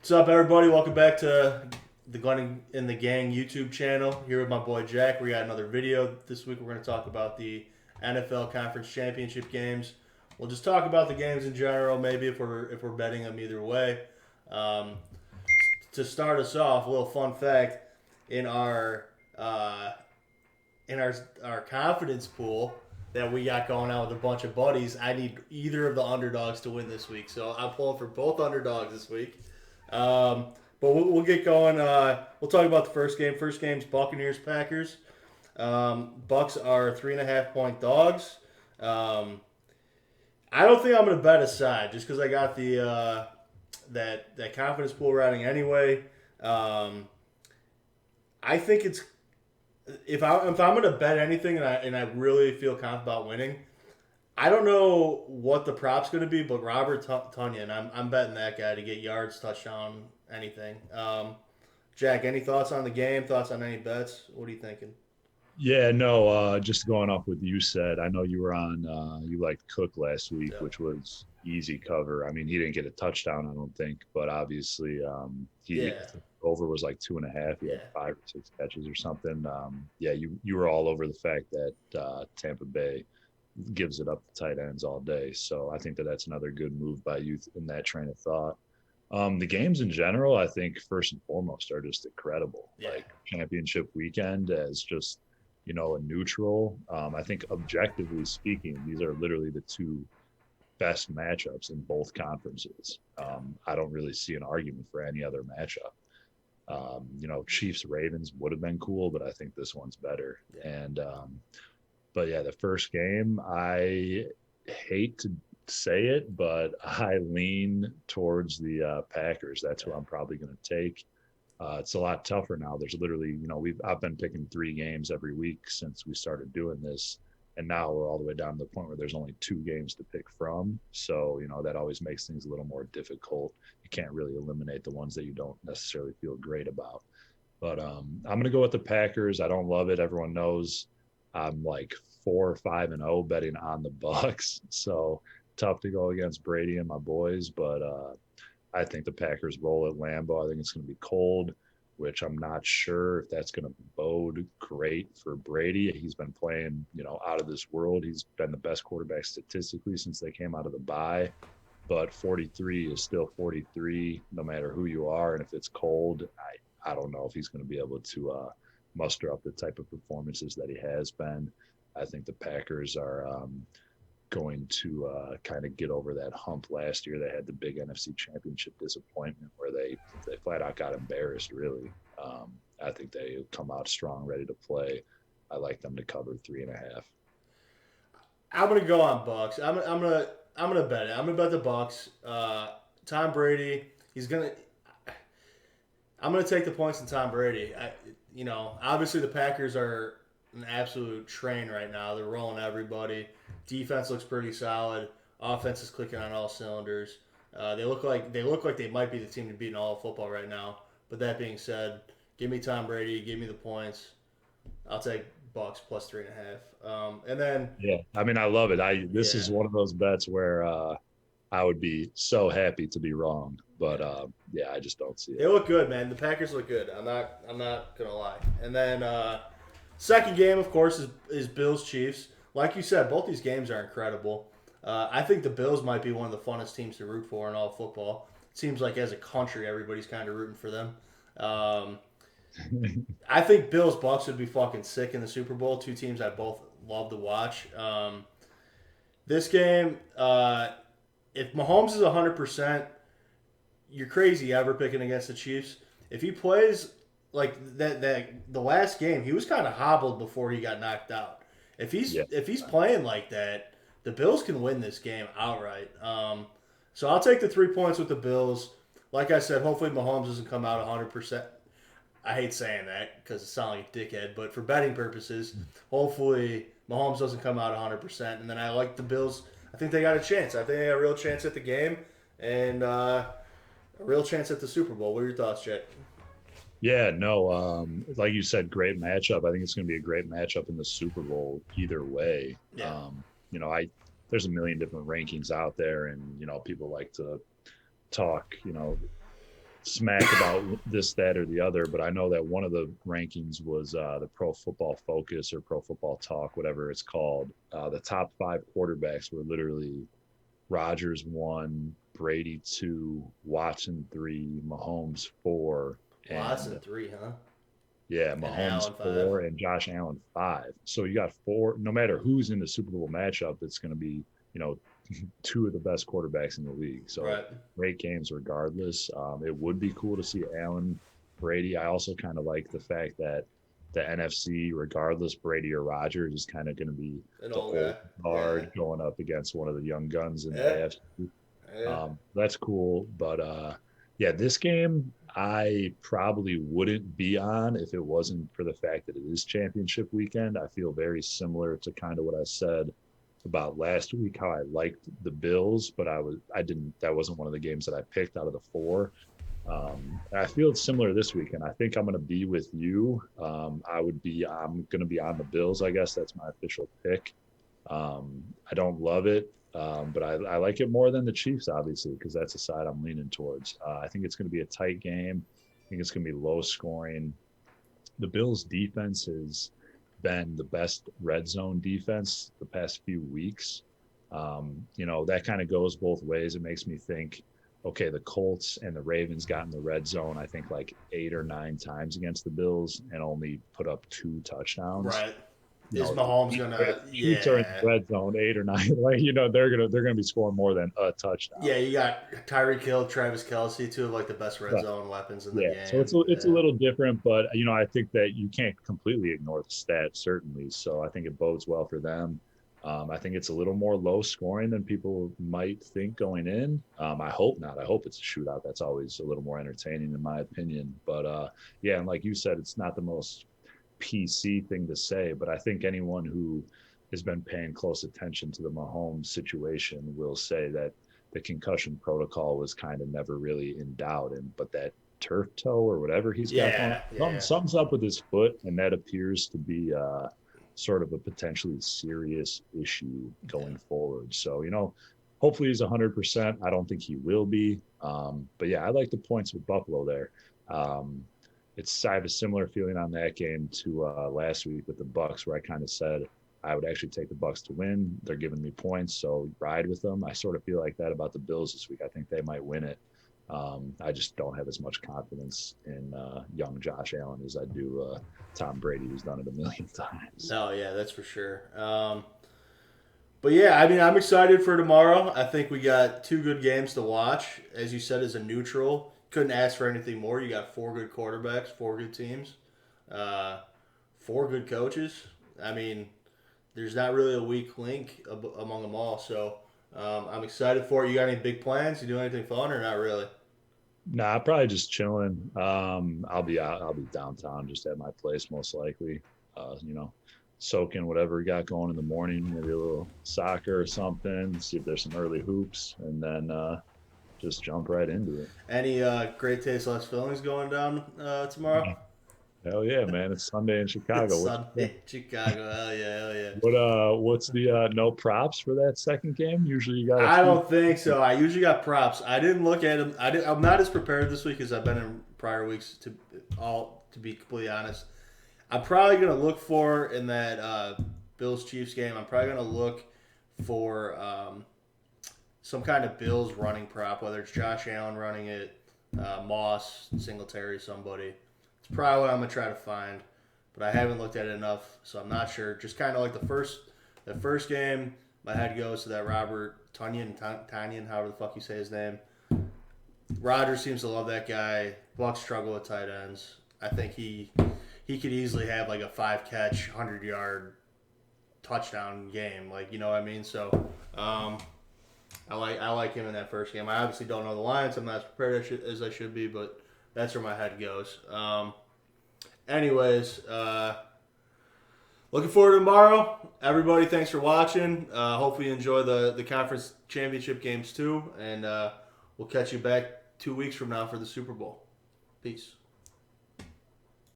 What's up, everybody? Welcome back to the Glenn and the Gang YouTube channel. Here with my boy Jack. We got another video this week. We're going to talk about the NFL Conference Championship games. We'll just talk about the games in general, maybe if we're betting them either way. Um, to start us off, a little fun fact in our uh, in our confidence pool that we got going on with a bunch of buddies. I need either of the underdogs to win this week, so I'm pulling for both underdogs this week. Um, but we'll get going. We'll talk about the first game. First game's Buccaneers Packers. Bucks are 3.5 point dogs. Um, I don't think I'm going to bet a side just because I got the that confidence pool routing anyway. Um, I think it's if I'm going to bet anything and I really feel confident about winning, I don't know what the prop's going to be, but Robert Tunyon, I'm betting that guy to get yards, touchdown, anything. Jack, any thoughts on the game? Thoughts on any bets? What are you thinking? Yeah, no, just going off what you said, I know you were on, you liked Cook last week, Yeah, which was easy cover. I mean, he didn't get a touchdown, I don't think, but obviously, he yeah, over was like 2.5. He had yeah, 5 or 6 catches or something. Yeah, you were all over the fact that Tampa Bay gives it up to tight ends all day. So I think that that's another good move by you in that train of thought. The games in general, I think first and foremost are just incredible. yeah, Like championship weekend as just, a neutral. I think objectively speaking, these are literally the two best matchups in both conferences. yeah, I don't really see an argument for any other matchup. Chiefs Ravens would have been cool, but I think this one's better. yeah, And but yeah, the first game, I hate to say it, but I lean towards the Packers. That's who yeah, I'm probably going to take. It's a lot tougher now. There's literally, I've been picking 3 games every week since we started doing this, and now we're all the way down to the point where there's only 2 games to pick from. So that always makes things a little more difficult. You can't really eliminate the ones that you don't necessarily feel great about. But I'm gonna go with the Packers. I don't love it. Everyone knows I'm like 4 or 5-0 betting on the Bucks. So tough to go against Brady and my boys, but I think the Packers roll at Lambeau. I think it's going to be cold, which I'm not sure if that's going to bode great for Brady. He's been playing, out of this world. He's been the best quarterback statistically since they came out of the bye. But 43 is still 43, no matter who you are. And if it's cold, I don't know if he's going to be able to muster up the type of performances that he has been. I think the Packers are going to kind of get over that hump. Last year they had the big NFC Championship disappointment where they flat out got embarrassed. Really, I think they come out strong, ready to play. I like them to cover 3.5. I'm gonna go on Bucks. I'm gonna bet it. I'm gonna bet the Bucks. Tom Brady. He's gonna. I'm gonna take the points in Tom Brady. Obviously the Packers are an absolute train right now. They're rolling everybody. Defense looks pretty solid. Offense is clicking on all cylinders. They look like they might be the team to beat in all of football right now. But that being said, give me Tom Brady. Give me the points. I'll take Bucks plus 3.5. And then Yeah, I mean, I love it. I This yeah, is one of those bets where I would be so happy to be wrong, but yeah, yeah, I just don't see they it. look good, man. The Packers look good. I'm not gonna lie. And then second game, of course, is Bills Chiefs. Like you said, both these games are incredible. I think the Bills might be one of the funnest teams to root for in all of football. It seems like as a country, everybody's kind of rooting for them. Um, I think Bills Bucks would be fucking sick in the Super Bowl. Two teams I both love to watch. This game, if Mahomes is 100%, you're crazy ever picking against the Chiefs. If he plays like that the last game, he was kind of hobbled before he got knocked out. If he's Yeah, if he's playing like that, the Bills can win this game outright. So I'll take the 3 points with the Bills. Like I said, hopefully Mahomes doesn't come out 100%. I hate saying that because it sounds like a dickhead, but for betting purposes, hopefully Mahomes doesn't come out 100%. And then I like the Bills. I think they got a chance. I think they got a real chance at the game and a real chance at the Super Bowl. What are your thoughts, Jake? yeah, no, like you said, great matchup. I think it's going to be a great matchup in the Super Bowl either way. Yeah, I There's a million different rankings out there, and people like to talk, smack about this, that, or the other, but I know that one of the rankings was the Pro Football Focus or Pro Football Talk, whatever it's called. The top 5 quarterbacks were literally Rodgers 1, Brady 2, Watson 3, Mahomes 4, Watson and 3, huh? yeah, And Mahomes Allen 5. 4 and Josh Allen 5. So you got 4. No matter who's in the Super Bowl matchup, it's going to be, you know, 2 of the best quarterbacks in the league. So Right. great games regardless. It would be cool to see Allen, Brady. I also kind of like the fact that the NFC, regardless Brady or Rodgers, is kind of going to be An the old old guy. Yeah. guard going up against one of the young guns in the Yeah. AFC. Yeah. That's cool. But yeah, this game I probably wouldn't be on if it wasn't for the fact that it is championship weekend. I feel very similar to kind of what I said about last week, how I liked the Bills, but I didn't, that wasn't one of the games that I picked out of the 4. And I feel it's similar this weekend. I think I'm going to be with you. I'm going to be on the Bills. I guess that's my official pick. I don't love it, but I like it more than the Chiefs, obviously, because that's the side I'm leaning towards. I think it's going to be a tight game. I think it's going to be low scoring. The Bills' defense has been the best red zone defense the past few weeks. That kind of goes both ways. It makes me think, okay, the Colts and the Ravens got in the red zone, I think like 8 or 9 times against the Bills and only put up 2 touchdowns. Right. You Is know, Mahomes gonna? Chiefs are in Yeah. the red zone 8 or 9. Like, they're gonna be scoring more than a touchdown. Yeah, you got Tyreek Hill, Travis Kelsey, two of like the best red Right. zone weapons in the Yeah. So game. it's a Yeah. little different, but I think that you can't completely ignore the stats, certainly. So I think it bodes well for them. I think it's a little more low scoring than people might think going in. I hope not. I hope it's a shootout. That's always a little more entertaining, in my opinion. But yeah, and like you said, it's not the most PC thing to say, but I think anyone who has been paying close attention to the Mahomes situation will say that the concussion protocol was kind of never really in doubt, but that turf toe or whatever he's got going Yeah. on, Yeah. something's up with his foot, and that appears to be sort of a potentially serious issue Yeah. going forward. So hopefully he's 100%. I don't think he will be, but yeah, I like the points with Buffalo there. Um, I have a similar feeling on that game to last week with the Bucks, where I kind of said I would actually take the Bucks to win. They're giving me points, so ride with them. I sort of feel like that about the Bills this week. I think they might win it. I just don't have as much confidence in young Josh Allen as I do Tom Brady, who's done it a million times. No, yeah, that's for sure. But yeah, I mean, I'm excited for tomorrow. I think we got 2 good games to watch. As you said, as a neutral, couldn't ask for anything more. You got 4 good quarterbacks, 4 good teams, uh, 4 good coaches. I mean, there's not really a weak link among them all. So I'm excited for it. You got any big plans? You do anything fun or not really? Nah, probably just chilling. I'll be out. I'll be downtown, just at my place, most likely. Soaking whatever we got going in the morning. Maybe a little soccer or something. See if there's some early hoops, and then just jump right into it. Any great taste, less feelings going down tomorrow? Hell yeah, man! It's Sunday in It's Chicago. Sunday, Chicago. Hell yeah, hell yeah. What's the no props for that second game? Usually you got a I few. don't think so. I usually got props. I didn't look at them. I'm not as prepared this week as I've been in prior weeks. To be completely honest, I'm probably gonna look for in that Bills Chiefs game. I'm probably gonna look for some kind of Bills running prop, whether it's Josh Allen running it, Moss, Singletary, somebody. It's probably what I'm gonna try to find, but I haven't looked at it enough, so I'm not sure. Just kind of like the first game, my head goes to that Robert Tunyon, however the fuck you say his name. Rodgers seems to love that guy. Bucks struggle with tight ends. I think he could easily have like a 5-catch, 100-yard touchdown game. Like, you know what I mean? So I like him in that first game. I obviously don't know the lines. I'm not as prepared as I should be, but that's where my head goes. Anyways, looking forward to tomorrow. Everybody, thanks for watching. Hopefully you enjoy the conference championship games too. And we'll catch you back 2 weeks from now for the Super Bowl. Peace.